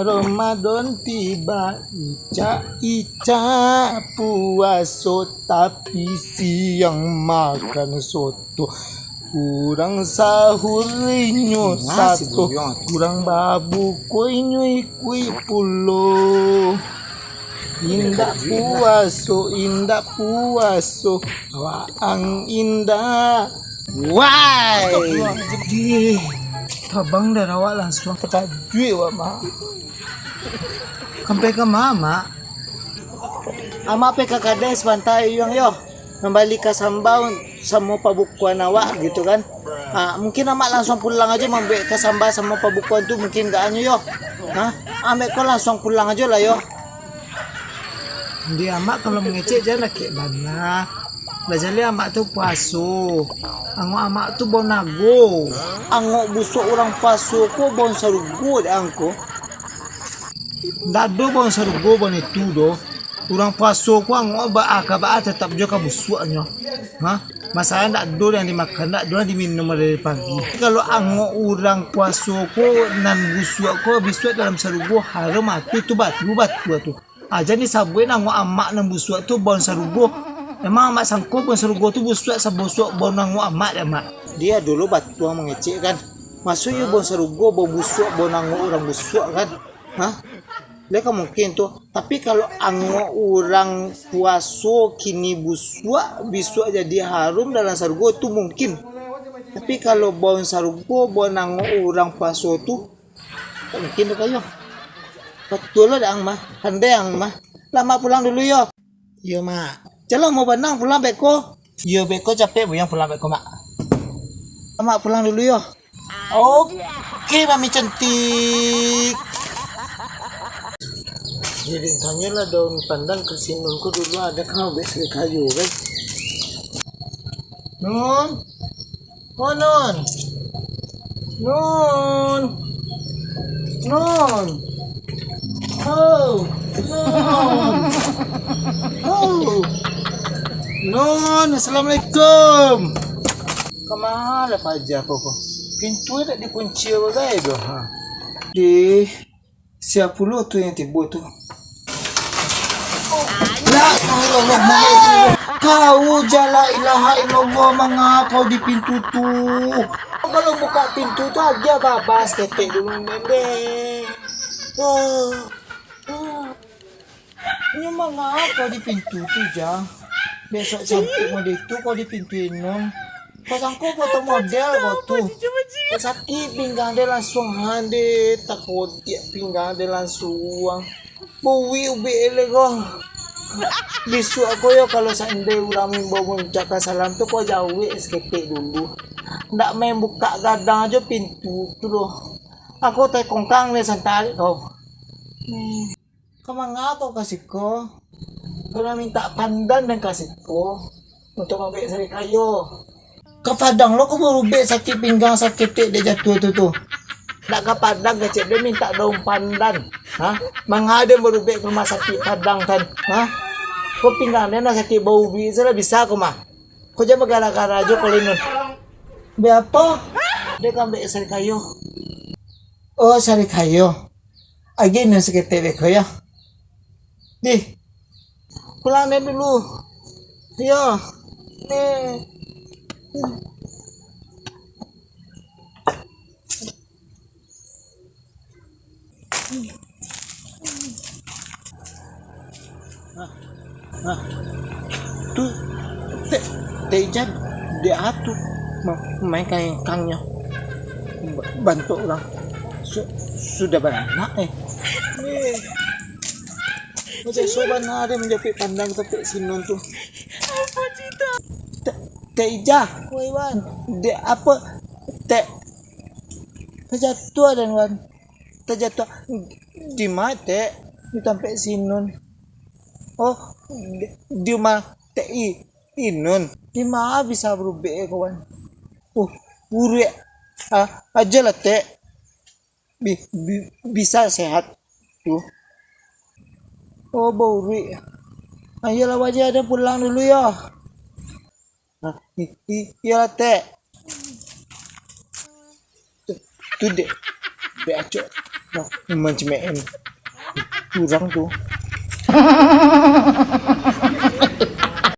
Ramadan tiba, Ica puaso tapi siang makan soto. Kurang sahur inyo satu, kurang babu kuy pulo. Indah puaso, ang indah. Why? Jadi abang dah rawat langsung terkajui wa ma. Sampai ke mama. Ama pe kakades pantai yung yo. Kembali ke Sambau sama pabukuan awak gitu kan. Mungkin ama langsung pulang aja membek ke Sambau sama pabukuan tuh mungkin gak anyo yo. Ambek kau langsung pulang aja lah yo. Dia ama kalau mengecek jangan kayak mana. Bajali ama tuh pasu. Ango ama tuh bonago. Ango busuk orang pasu ko bon sarugo de angko. Dado bon sarugo bon itu do. Orang pasu ko ango ba akaba tetap juga busuknya. Masalah ndak do yang dimakan, ndak do yang diminum dari pagi. Kalau ango orang pasu ko nan busuk ko bisuk dalam sarugo harum mati tu batu tuh. Aja nih sabuin ango ama nan busuk tuh bon sarugo. Emang amak sangko bon sarugo tuh busuk sabusuk bon ango amak ya mak. Dia dulu batu mengecek kan. Masuk yuk bon sarugo bon busuk bon ango orang busuk kan. Dia kan mungkin tuh. Tapi kalau ango orang puaso kini busuk bisuk jadi harum dalam sarugo tuh mungkin. Tapi kalau bon sarugo bon ango orang puaso tuh mungkin tuh kayo. Betul lah ang mah. Handai ang mah. Lama pulang dulu yo. Yo mak. Jalan mau benang pulang beko. Yo beko capek bu yang pulang beko mak. Mak pulang dulu yo. Oke mami cantik. Jadi tanya lah daun pandan kesinunku dulu ada kau besok kayu kan. Nun. Oh nun. Nun. Nun. Oh. Nun. Oh. Nun, assalamualaikum. Kemana Fajar koko? Pintu tak dikunci apa gaya tu? Di siapa pula tu yang tiba tu? La Allah, kau jala ilaha illallah mengapa di pintu tu? Kalau buka pintu tu aja babas ketek dulu memang. Ini mengapa di pintu tu jah? Besok cantik model itu kau di pintu inung. Pasangku foto model kau tu. Sakit pinggang dia langsung hande takut dia pinggang dia langsung. Buwi ubi ele kau. Bisu aku yo kalau seandainya orang mau mengucapkan salam tu kau jauh esketek dulu. Ndak main buka gadang aja pintu tu loh. Aku tak kongkang nih santai kau. Kemana kau kasih kau? Kau minta pandan dan kasih kau untuk ambil sari kayu. Ke Padang lo kau baru sakit pinggang sakit dia jatuh tu. Nak ke Padang kecik dia minta daun pandan. Mengada baru ke rumah sakit Padang kan. Kau pinggang dia nak sakit bau bisa kau mah. Kau jangan gara-gara aja kau linun. Berapa? Dia kan ambil sari kayu. Oh sari kayu. Lagi nih sakit kau ya. Di. Pulang deh dulu. Yo. Tuh Teja dia atuh main kangnya bantu orang sudah beranak Macam soban ada menjepit pandang tapi sinun tuh. Apa cita? Teja, Wan. Dia apa? Terjatuh dan Wan. Terjatuh di mata di sampai sinun. Oh, di mah inun. Di mah bisa berubah kawan. Uri aja lah bisa sehat tuh. Oh Bauri, ayolah wajah ada pulang dulu ya. Iya teh. Tuh deh, beacok. Nah, macam kurang tuh.